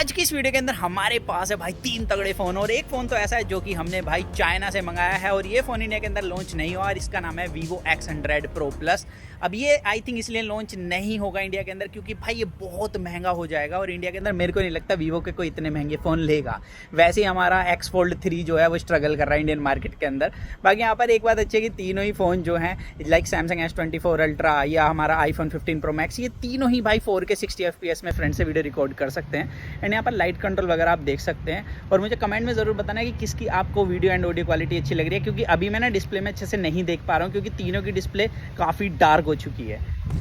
आज की इस वीडियो के अंदर हमारे पास है भाई 3 तगड़े फ़ोन और एक फ़ोन तो ऐसा है जो कि हमने भाई चाइना से मंगाया है और ये फ़ोन इंडिया के अंदर लॉन्च नहीं हुआ और इसका नाम है Vivo X100 Pro Plus। अब ये आई थिंक इसलिए लॉन्च नहीं होगा इंडिया के अंदर क्योंकि भाई ये बहुत महंगा हो जाएगा और इंडिया के अंदर मेरे को नहीं लगता वीवो के कोई इतने महंगे फ़ोन लेगा। वैसे ही हमारा X Fold 3 जो है वो स्ट्रगल कर रहा है इंडियन मार्केट के अंदर। बाकी यहाँ पर एक बात अच्छी है कि तीनों ही फ़ोन जो हैं लाइक सैमसंग S24 अल्ट्रा या हमारा iPhone 15 Pro Max ये तीनों ही भाई 4K 60 FPS में फ्रंट से वीडियो रिकॉर्ड कर सकते हैं। एंड यहाँ पर लाइट कंट्रोल वगैरह आप देख सकते हैं और मुझे कमेंट में ज़रूर बताना है कि किसकी आपको वीडियो एंड ऑडियो क्वालिटी अच्छी लग रही है, क्योंकि अभी मैं ना डिस्प्ले में अच्छे से नहीं देख पा रहा हूँ क्योंकि तीनों की डिस्प्ले काफ़ी डार्क हो चुकी है।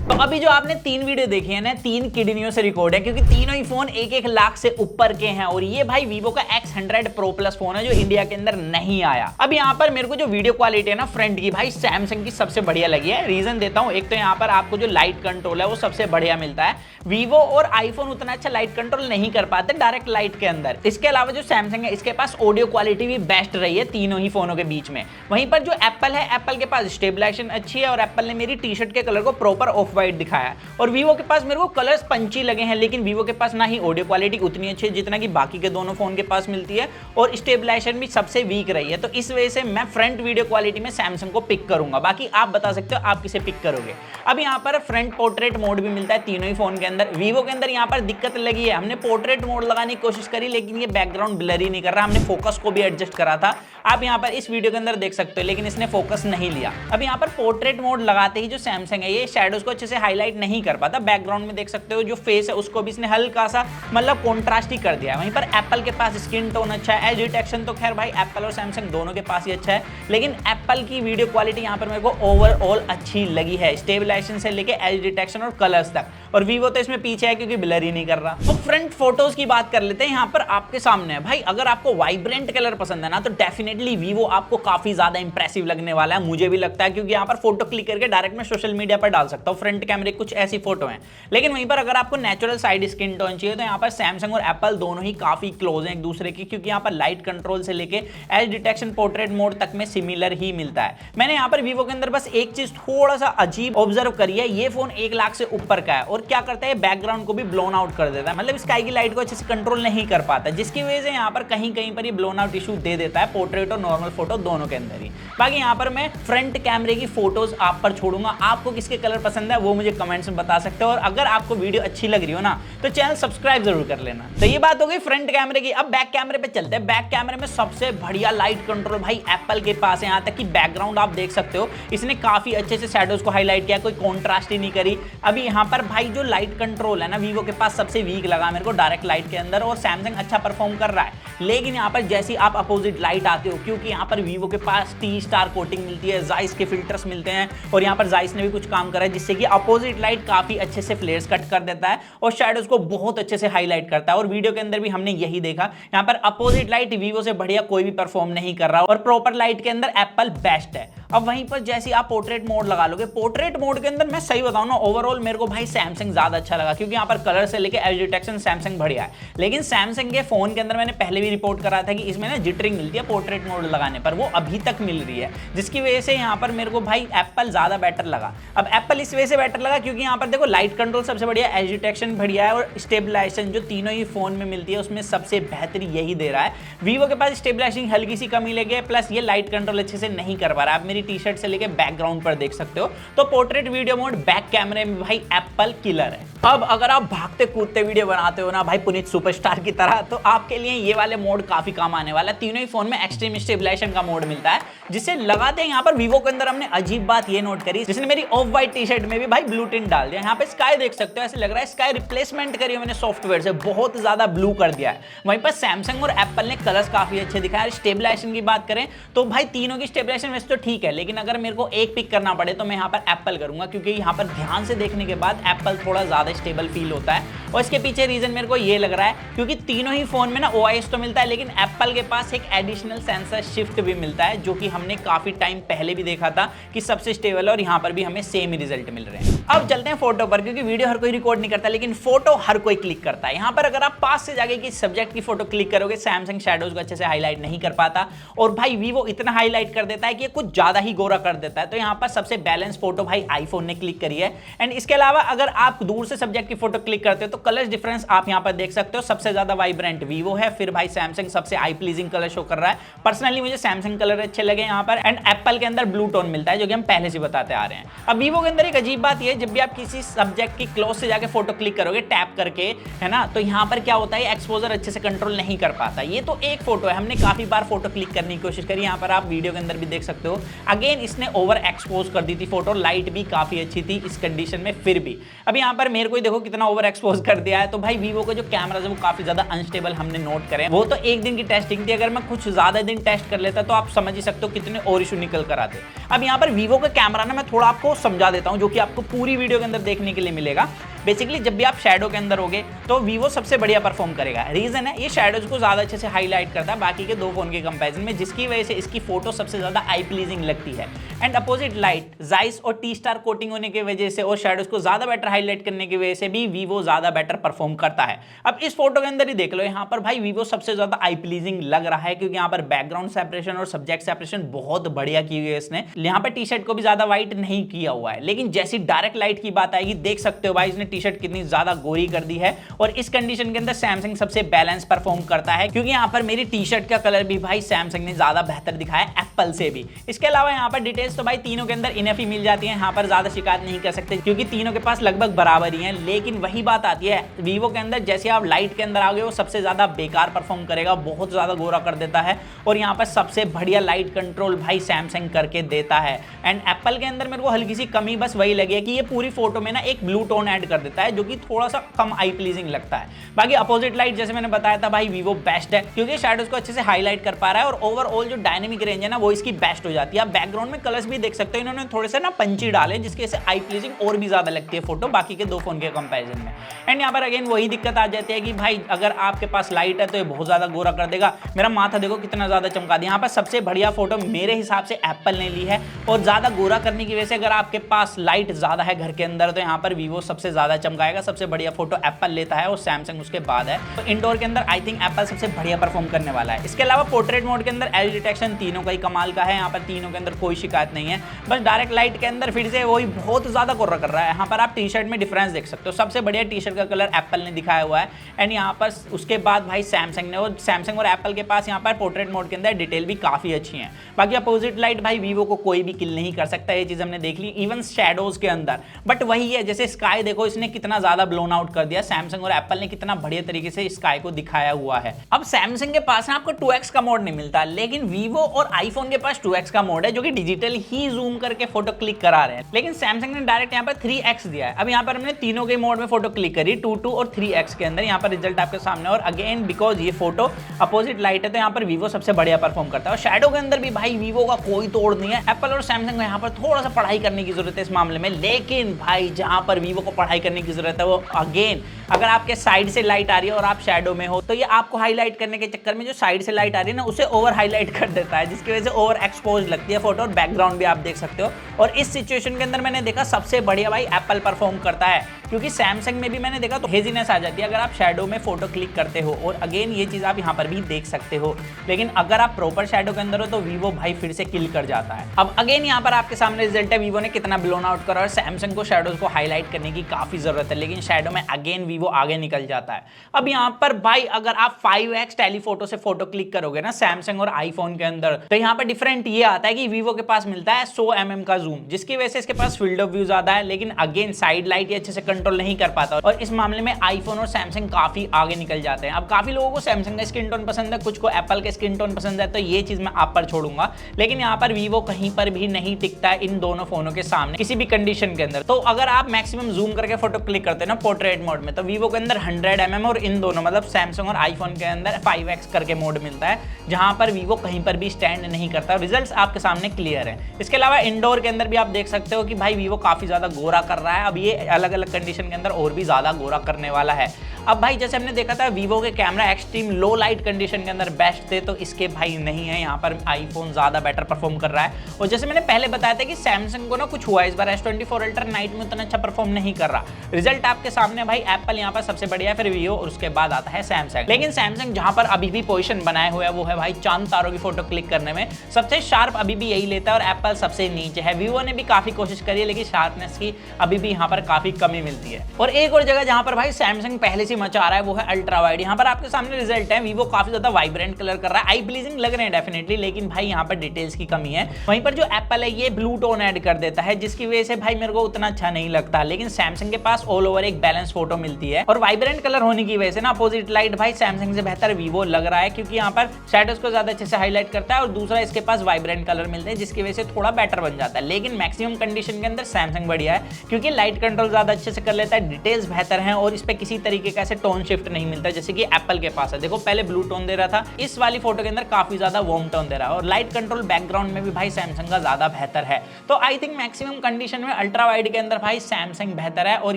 तो अभी जो आपने 3 वीडियो देखी है ना, 3 किडनियों से रिकॉर्ड है क्योंकि तीनों ही फोन 1-1 लाख से ऊपर के हैं और ये भाई वीवो का X100 Pro Plus फोन है जो इंडिया के अंदर नहीं आया। अब यहाँ पर मेरे को जो वीडियो क्वालिटी है ना फ्रंट की भाई सैमसंग की सबसे बढ़िया लगी है। रीजन देता हूँ, एक तो यहाँ पर आपको जो लाइट कंट्रोल है वो सबसे बढ़िया मिलता है। वीवो और आईफोन उतना अच्छा लाइट कंट्रोल नहीं कर पाते डायरेक्ट लाइट के अंदर। इसके अलावा जो सैमसंग है इसके पास ऑडियो क्वालिटी भी बेस्ट रही है तीनों ही फोनों के बीच में। वहीं पर जो एप्पल है, एप्पल के पास स्टेबलाइजेशन अच्छी है और एप्पल ने मेरी टी शर्ट के कलर को प्रॉपर ऑफ वाइट दिखाया और वीवो के पास मेरे को कलर्स पंची लगे हैं, लेकिन वीवो के पास ना ही ऑडियो क्वालिटी उतनी अच्छी है जितना कि बाकी के दोनों फोन के पास मिलती है और स्टेबलाइजेशन भी सबसे वीक रही है। तो इस वजह से मैं फ्रंट वीडियो क्वालिटी में सैमसंग को पिक करूंगा। बाकी आप बता सकते हो आप किसे पिक करोगे। अब यहाँ पर फ्रंट पोर्ट्रेट मोड भी मिलता है तीनों ही फोन के अंदर। वीवो के अंदर यहाँ पर दिक्कत लगी है, हमने पोर्ट्रेट मोड लगाने की कोशिश करी लेकिन ये बैकग्राउंड ब्लर ही नहीं कर रहा। हमने फोकस को भी एडजस्ट करा था, आप यहाँ पर इस वीडियो के अंदर देख सकते हो, लेकिन इसने फोकस नहीं लिया। अब यहाँ पर पोर्ट्रेट मोड लगाते ही जो सैमसंग है ये शैडोज को अच्छे से हाईलाइट नहीं कर पाता। बैकग्राउंड में देख सकते हो जो फेस है उसको भी इसने हल्का सा मतलब कॉन्ट्रास्ट ही कर दिया है। वहीं पर एप्पल के पास स्किन टोन अच्छा है, एज डिटेक्शन तो खैर भाई एप्पल और सैमसंग दोनों के पास ही अच्छा है, लेकिन एप्पल की वीडियो क्वालिटी यहाँ पर मेरे को ओवरऑल अच्छी लगी है, स्टेबलाइजेशन से लेके एज डिटेक्शन और कलर्स तक। और वीवो तो इसमें पीछे है क्योंकि ब्लर ही नहीं कर रहा। तो फ्रंट फोटोज की बात कर लेते हैं, यहाँ पर आपके सामने है भाई। अगर आपको वाइब्रेंट कलर पसंद है ना तो डेफिनेटली वीवो आपको काफी ज्यादा इंप्रेसिव लगने वाला है, मुझे भी लगता है, क्योंकि यहाँ पर फोटो क्लिक करके डायरेक्ट मैं सोशल मीडिया पर डाल सकता हूँ। फ्रंट कैमरे कुछ ऐसी फोटो है, लेकिन वहीं पर अगर आपको नेचुरल साइड स्किन टोन चाहिए तो यहाँ पर सैमसंग और एप्पल दोनों ही काफी क्लोज हैं एक दूसरे की, क्योंकि यहाँ पर लाइट कंट्रोल से लेके एज डिटेक्शन पोर्ट्रेट मोड तक में सिमिलर ही मिलता है। मैंने यहाँ पर वीवो के अंदर बस एक चीज थोड़ा सा अजीब ऑब्जर्व करी है, ये फोन 1 लाख से ऊपर का है और क्या करता है बैकग्राउंड को भी ब्लोन आउट कर देता है, मतलब स्काई की लाइट को अच्छे से कंट्रोल नहीं कर पाता, जिसकी वजह से यहाँ पर कहीं कहीं पर ये ब्लोन आउट इशू दे देता है पोर्ट्रेट और नॉर्मल फोटो दोनों के अंदर ही। बाकी यहाँ पर मैं फ्रंट कैमरे की फोटोज आप पर छोड़ूंगा, आपको किसके कलर पसंद है वो मुझे कमेंट्स में बता सकते हो और अगर आपको वीडियो अच्छी लग रही हो ना तो चैनल सब्सक्राइब जरूर कर लेना। तो ये बात हो गई फ्रंट कैमरे की। अब बैक कैमरे पे चलते हैं। बैक कैमरे में सबसे बढ़िया लाइट कंट्रोल भाई एप्पल के पास है, यहाँ तक कि बैकग्राउंड आप देख सकते हो इसने काफी अच्छे से शैडोज को हाईलाइट किया, कोई कॉन्ट्रास्ट ही नहीं करी। अभी यहाँ पर भाई जो लाइट कंट्रोल है ना वीवो के पास सबसे वीक लगा मेरे को डायरेक्ट लाइट के अंदर और सैमसंग अच्छा परफॉर्म कर रहा है, लेकिन यहाँ पर जैसी आप अपोजिट लाइट आते हो, क्योंकि यहाँ पर वीवो के पास टी स्टार कोटिंग मिलती है, जाइस के फिल्टर्स मिलते हैं और यहाँ पर जाइस ने भी कुछ काम करा है जिससे कि अपोजिट लाइट काफी अच्छे से फ्लेयर्स कट कर देता है और शैडोज को बहुत अच्छे से हाईलाइट करता है। और वीडियो के अंदर भी हमने यही देखा, यहाँ पर अपोजिट लाइट वीवो से बढ़िया कोई भी परफॉर्म नहीं कर रहा और प्रॉपर लाइट के अंदर एप्पल बेस्ट है। अब वहीं पर जैसे आप पोर्ट्रेट मोड लगा लोगे, पोर्ट्रेट मोड के अंदर मैं सही बताऊं ना ओवरऑल मेरे को भाई सैमसंग ज्यादा अच्छा लगा, क्योंकि यहाँ पर कलर से लेके एज डिटेक्शन सैमसंग बढ़िया है। लेकिन सैमसंग के फोन के अंदर मैंने पहले भी रिपोर्ट करा था कि इसमें ना जिटरिंग मिलती है पोर्ट्रेट मोड लगाने पर, वो अभी तक मिल रही है, जिसकी वजह से यहाँ पर मेरे को भाई एप्पल ज्यादा बेटर लगा। अब एप्पल इस वजह से बेटर लगा क्योंकि यहाँ पर देखो लाइट कंट्रोल सबसे बढ़िया, एज डिटेक्शन बढ़िया है और स्टेबलाइजेशन जो तीनों ही फोन में मिलती है उसमें सबसे बेहतर यही दे रहा है। वीवो के पास स्टेबलाइजेशन हल्की सी कमी लगी है, प्लस ये लाइट कंट्रोल अच्छे से नहीं कर पा रहा है। आप मेरी टी शर्ट से लेके बैकग्राउंड पर देख सकते हो। तो पोर्ट्रेट वीडियो मोड बैक कैमरे में भाई एप्पल किलर है। अब अगर आप भागते कूदते वीडियो बनाते हो ना भाई पुनीत सुपरस्टार की तरह, तो आपके लिए ये वाले मोड काफी काम आने वाला है। तीनों ही फोन में एक्सट्रीम स्टेबलाइजेशन का मोड मिलता है, जिसे लगाते हैं यहाँ पर वीवो के अंदर हमने अजीब बात ये नोट करी, जिसने मेरी ऑफ व्हाइट टी शर्ट में भी भाई ब्लू टिंट डाल दिया। यहाँ पे स्काई देख सकते हो, ऐसे लग रहा है स्काई रिप्लेसमेंट करी है मैंने सॉफ्टवेयर से, बहुत ज्यादा ब्लू कर दिया है। वहीं पर सैमसंग और एप्पल ने कलर्स काफी अच्छे दिखाए। स्टेबलाइजेशन की बात करें तो भाई तीनों की स्टेबलाइजेशन वैसे तो ठीक है, लेकिन अगर मेरे को एक पिक करना पड़े तो मैं यहाँ पर एप्पल करूंगा, क्योंकि यहाँ पर ध्यान से देखने के बाद एप्पल थोड़ा ज्यादा स्टेबल फील होता है। और इसके पीछे रीजन मेरे को ये लग रहा है क्योंकि तीनों ही फोन में ना OIS तो मिलता है, लेकिन एप्पल के पास एक एडिशनल सेंसर शिफ्ट भी मिलता है, जो कि हमने काफी टाइम पहले भी देखा था कि सबसे स्टेबल है और यहाँ पर भी हमें सेम रिजल्ट मिल रहे हैं। अब चलते हैं फोटो पर, क्योंकि वीडियो हर कोई रिकॉर्ड नहीं करता लेकिन फोटो हर कोई क्लिक करता है। यहाँ पर अगर आप पास से जाके किसी सब्जेक्ट की फोटो क्लिक करोगे, सैमसंग शैडोज को अच्छे से हाईलाइट नहीं कर पाता, और भाई वीवो इतना हाईलाइट कर देता है कि ये कुछ ज्यादा ही गोरा कर देता है। तो यहाँ पर सबसे बैलेंस फोटो भाई आईफोन ने क्लिक करी है। एंड इसके अलावा अगर आप दूर से सब्जेक्ट की फोटो क्लिक करते हो तो कलर डिफरेंस आप यहाँ पर देख सकते हो। सबसे ज्यादा वाइब्रेंट वीवो है, फिर भाई सैमसंग सबसे आई प्लीजिंग कलर शो कर रहा है। पर्सनली मुझे सैमसंग कलर अच्छे लगे यहाँ पर। एंड एप्पल के अंदर ब्लू टोन मिलता है, जो कि हम पहले से बताते आ रहे हैं। अब वीवो के अंदर एक अजीब बात यह है, जब भी आप किसी सब्जेक्ट की क्लोज से जाके फोटो क्लिक करोगे टैप करके, है ना, तो यहाँ पर क्या होता है, एक्सपोजर अच्छे से कंट्रोल नहीं कर पाता। ये तो एक फोटो है, हमने काफी बार फोटो क्लिक करने की कोशिश करी, यहाँ पर आप वीडियो के अंदर भी देख सकते हो। अगेन इसने ओवर एक्सपोज कर दी थी फोटो, लाइट भी काफी अच्छी थी इस कंडीशन में, फिर भी अब यहाँ पर मेरे को देखो कितना ओवर एक्सपोज कर दिया है। तो भाई वीवो के जो कैमरा है वो काफी ज्यादा अनस्टेबल हमने नोट करे। वो तो एक दिन की टेस्टिंग थी, अगर मैं कुछ ज्यादा दिन टेस्ट कर लेता तो आप समझ ही सकते हो कितने और इशू निकल कर आते। अब यहाँ पर वीवो का कैमरा ना मैं थोड़ा आपको समझा देता हूँ, जो कि आपको पूरी वीडियो के अंदर देखने के लिए मिलेगा। बेसिकली जब भी आप शैडो के अंदर होगे तो वीवो सबसे बढ़िया परफॉर्म करेगा। रीजन है, ये शैडोज को ज्यादा अच्छे से हाईलाइट करता है बाकी के दो फोन के कंपैरिजन में, जिसकी वजह से इसकी फोटो सबसे ज्यादा आई प्लीजिंग लगती है। एंड अपोजिट लाइट, जाइस और टी स्टार कोटिंग होने की वजह से और शैडोज को ज्यादा बेटर हाईलाइट करने की वजह से भी वीवो ज्यादा बेटर परफॉर्म करता है। अब इस फोटो के अंदर ही देख लो, यहाँ पर भाई वीवो सबसे ज्यादा आई प्लीजिंग लग रहा है, क्योंकि यहाँ पर बैकग्राउंड सेपरेशन और सब्जेक्ट सेपरेशन बहुत बढ़िया की हुई है इसने। यहाँ पर टी शर्ट को भी ज्यादा व्हाइट नहीं किया हुआ है, लेकिन जैसी डायरेक्ट लाइट की बात आएगी, देख सकते हो भाई इसने टी शर्ट कितनी ज्यादा गोरी कर दी है। और इस कंडीशन के अंदर सैमसंग सबसे बैलेंस परफॉर्म करता है, क्योंकि यहाँ पर मेरी टी शर्ट का कलर भी भाई सैमसंग ने ज्यादा बेहतर दिखाया एप्पल से भी। इसके अलावा यहाँ पर डिटेल्स तो भाई तीनों के अंदर इनफ ही मिल जाती है, यहाँ पर ज्यादा शिकायत नहीं कर सकते, क्योंकि तीनों के पास लगभग बराबर ही है। लेकिन वही बात आती है वीवो के अंदर, जैसे आप लाइट के अंदर आओगे वो सबसे ज्यादा बेकार परफॉर्म करेगा, बहुत ज्यादा गोरा कर देता है। और यहाँ पर सबसे बढ़िया लाइट कंट्रोल भाई सैमसंग करके देता है। एंड एप्पल के अंदर मेरे को हल्की सी कमी बस वही लगी है कि ये पूरी फोटो में ना एक ब्लू टोन ऐड कर देता है, जो कि थोड़ा सा कम आई प्लीजिंग लगता है। बाकी अपोजिट लाइट जैसे मैंने बताया था भाई वीवो बेस्ट है, क्योंकि शैडोज को अच्छे से हाईलाइट कर पा रहा है और ओवरऑल जो डायनेमिक रेंज है ना वो इसकी बेस्ट हो जाती है। आप बैकग्राउंड में कलर्स भी देख सकते हो, इन्होंने थोड़े से ना पंची डाले, जिसकी वजह से आई प्लीजिंग और भी ज्यादा लगती है फोटो बाकी के दो फोन के कंपैरिजन में। एंड यहाँ पर अगेन वही दिक्कत आ जाती है कि भाई अगर आपके पास लाइट है तो ये बहुत ज्यादा गोरा कर देगा। मेरा माथा देखो कितना ज्यादा चमका दिया। यहाँ पर सबसे बढ़िया फोटो मेरे हिसाब से एप्पल ने ली है, और ज्यादा गोरा करने की वजह से अगर आपके पास लाइट ज्यादा है घर के अंदर तो यहाँ पर वीवो सबसे ज्यादा चमकाएगा। सबसे बढ़िया फोटो एप्पल लेता है और सैमसंग उसके बाद है। तो इंडोर के अंदर आई थिंक एप्पल सबसे बढ़िया परफॉर्म करने वाला है। इसके अलावा पोर्ट्रेट मोड के अंदर एज डिटेक्शन तीनों का ही कमाल का है, यहाँ पर तीनों के अंदर कोई शिकायत नहीं है। बस डायरेक्ट लाइट के अंदर फिर से वही बहुत ज्यादा गोरा कर रहा है। यहाँ पर आप टी शर्ट में डिफरेंस देख सकते हो, सबसे बढ़िया टी शर्ट का कलर एप्पल ने दिखाया हुआ है। एंड यहाँ पर उसके बाद भाई सैमसंग ने, और सैमसंग और एप्पल के पास यहाँ पर पोर्ट्रेट मोड के अंदर डिटेल भी काफी अच्छी है। बाकी अपोजिट लाइट भाई वीवो को कोई भी किल नहीं कर सकता, ये चीज हमने देख ली इवन शैडोज के अंदर। बट वही है, जैसे स्काई देखो इसने कितना ज्यादा ब्लोन आउट कर दिया, सैमसंग और एप्पल ने कितना बढ़िया तरीके से स्काई को दिखाया हुआ है। अब सैमसंग के पास ना आपको 2x का मोड नहीं मिलता, लेकिन वीवो और आईफोन के पास 2x का मोड है, जो कि डिजिटल ही जूम करके फोटो क्लिक करा रहे हैं। लेकिन सैमसंग ने डायरेक्ट यहाँ पर 3x दिया है। अब यहाँ पर हमने तीनों के मोड में फोटो क्लिक करी, 2 और 3x के अंदर। यहाँ पर रिजल्ट आपके सामने, और अगेन बिकॉज ये फोटो अपोजिट लाइट है तो यहाँ पर वीवो सबसे बढ़िया परफॉर्म करता है। और शैडो के अंदर भी भाई वीवो का कोई तोड़ नहीं है। एप्पल और सैमसंग को यहाँ पर थोड़ा सा पढ़ाई करने की जरूरत है इस मामले में, लेकिन भाई जहां पर वीवो को पढ़ाई करने की जरूरत है वो अगेन, अगर आपके साइड से लाइट आ रही है और आप शैडो में हो तो ये आपको हाईलाइट करने के चक्कर में जो साइड से लाइट आ रही है ना उसे ओवर हाईलाइट कर देता है, जिसकी वजह से ओवर एक्सपोज लगती है फोटो। और बैकग्राउंड भी आप देख सकते हो। और इस सिचुएशन के अंदर मैंने देखा सबसे बढ़िया भाई एप्पल परफॉर्म करता है, क्योंकि सैमसंग में भी मैंने देखा तो हेजीनेस आ जाती है अगर आप शैडो में फोटो क्लिक करते हो। और अगेन ये चीज आप यहाँ पर भी देख सकते हो, लेकिन अगर आप प्रॉपर शैडो के अंदर हो तो वीवो भाई फिर से किल कर जाता है। अब अगेन यहाँ पर आपके सामने रिजल्ट है, वीवो ने कितना ब्लोन आउट करा, और सैमसंग को शैडोज को हाईलाइट करने की काफी जरूरत है, लेकिन शैडो में अगेन वीवो आगे निकल जाता है। अब यहाँ पर भाई अगर आप 5x टेलीफोटो से फोटो क्लिक करोगे ना सैमसंग और आईफोन के अंदर, तो यहाँ पर डिफरेंट ये आता है कि वीवो के पास मिलता है 100 mm का जूम, जिसकी वजह से इसके पास फील्ड ऑफ व्यू ज्यादा है, लेकिन अगेन साइड लाइट ये अच्छे से कंट्रोल नहीं कर पाता। और इस मामले में आईफोन और सैमसंग काफी आगे निकल जाते हैं। अब काफी लोगों को सैमसंग का स्किन टोन पसंद है, कुछ को एप्पल का स्किन टोन पसंद है, तो ये चीज मैं आप पर छोड़ूंगा। लेकिन यहाँ पर वीवो कहीं पर भी नहीं टिकता है इन दोनों फोनों के सामने किसी भी कंडीशन के अंदर। तो अगर आप मैक्सिमम जूम करके फोटो क्लिक करते हैं ना पोर्ट्रेट मोड में, तो वीवो के अंदर 100mm और इन दोनों मतलब सैमसंग और आईफोन के अंदर 5x करके मोड मिलता है, जहां पर वीवो कहीं पर भी स्टैंड नहीं करता। रिजल्ट्स आपके सामने क्लियर है। इसके अलावा इंडोर के अंदर भी आप देख सकते हो कि भाई वीवो काफी ज्यादा गोरा कर रहा है। अब ये अलग अलग कंडीशन के अंदर और भी ज्यादा गोरा करने वाला है। अब भाई जैसे हमने देखा था वीवो के camera extreme low light condition के अंदर बेस्ट थे, तो इसके भाई नहीं है, यहाँ पर आईफोन ज्यादा बेटर परफॉर्म कर रहा है। और जैसे मैंने पहले बताया था कि सैमसंग को ना कुछ हुआ इस बार S24 अल्ट्रा नाइट में उतना अच्छा परफॉर्म नहीं कर रहा। रिजल्ट आपके सामने भाई एप्पल यहाँ पर सबसे बढ़िया, फिर वीवो और उसके बाद आता है सैमसंग। लेकिन सैमसंग जहां पर अभी भी पोजीशन बनाए हुए है वो है भाई चांद तारों की फोटो क्लिक करने में सबसे शार्प अभी भी यही लेता है, और एप्पल सबसे नीचे है। वीवो ने भी काफी कोशिश करी है लेकिन शार्पनेस की अभी भी यहाँ पर काफी कमी मिलती है। और एक और जगह जहां पर भाई सैमसंग पहले से मचा रहा है वो है अल्ट्रा वाइड। यहाँ पर आपके सामने रिजल्ट है, वीवो काफी ज्यादा वाइब्रेंट कलर कर रहा है, आई प्लीजिंग लग रहे हैं डेफिनेटली, लेकिन भाई यहाँ पर डिटेल्स की कमी है। वहीं पर जो एप्पल है ये ब्लू टोन ऐड कर देता है, जिसकी वजह से भाई मेरे को उतना अच्छा नहीं लगता। लेकिन सैमसंग के पास ऑल ओवर एक बैलेंस फोटो मिलती है, और वाइब्रेंट कलर होने की वजह से ना अपोजिट लाइट भाई सैमसंग से बेहतर वीवो लग रहा है, क्योंकि यहाँ पर शैडोज को ज्यादा अच्छे से हाईलाइट करता है, और दूसरा इसके पास वाइब्रेंट कलर मिलते हैं जिसकी वजह से थोड़ा बेटर बन जाता है। लेकिन मैक्सिमम कंडीशन के अंदर सैमसंग बढ़िया है, क्योंकि लाइट कंट्रोल ज्यादा अच्छे से कर लेता है, डिटेल्स बेहतर हैं, और इस पे किसी तरीके का ऐसे टोन शिफ्ट नहीं मिलता जैसे कि एप्पल के पास है। देखो पहले ब्लू टोन दे रहा था, इस वाली फोटो के अंदर काफी ज्यादा वार्म टोन दे रहा है, और लाइट कंट्रोल बैकग्राउंड में भी भाई सैमसंग का ज्यादा बेहतर है। तो आई थिंक मैक्सिमम कंडीशन में अल्ट्रा वाइड के अंदर भाई सैमसंग बेहतर है, और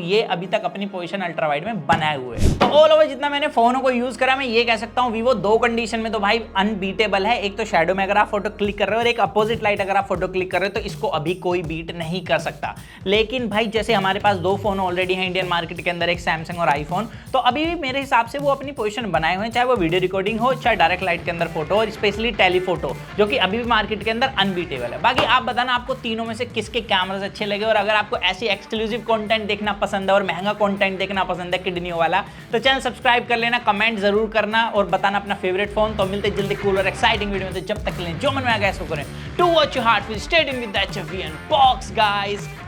ये अभी तक अपनी पोजीशन अल्ट्रा वाइड में बनाए हुए है। तो ऑल ओवर जितना मैंने फोनों को यूज करा, मैं ये कह सकता हूं वीवो दो कंडीशन में तो भाई अनबीटेबल है। एक तो शैडो में अगर आप फोटो क्लिक कर रहे हो, और एक अपोजिट लाइट अगर आप फोटो क्लिक कर रहे हो, तो इसको अभी कोई बीट नहीं कर सकता। लेकिन भाई जैसे हमारे पास दो फोन ऑलरेडी हैं इंडियन मार्केट के अंदर, एक सैमसंग और आईफोन, तो अभी भी मेरे हिसाब से वो अपनी पोजीशन बनाए हुए हैं, चाहे वो वीडियो रिकॉर्डिंग हो, चाहे डायरेक्ट लाइट के अंदर फोटो, और स्पेशली टेलीफोटो, जो कि अभी भी मार्केट के अंदर अनबीटेबल है। बाकी आप बताना आपको तीनों में से किसके कैमरास अच्छे लगे, और अगर आपको ऐसी एक्सक्लूसिव कंटेंट देखना पसंद है और महंगा कंटेंट देखना पसंद है किडनियों वाला, तो चैनल सब्सक्राइब कर लेना, कमेंट जरूर करना और बताना अपना फेवरेट फोन। तो मिलते जल्दी कूल और एक्साइटिंग वीडियो में, तो जब तक के लिए जो मन में आ गया इसको करें। To watch your heart will stay in with that and box guys.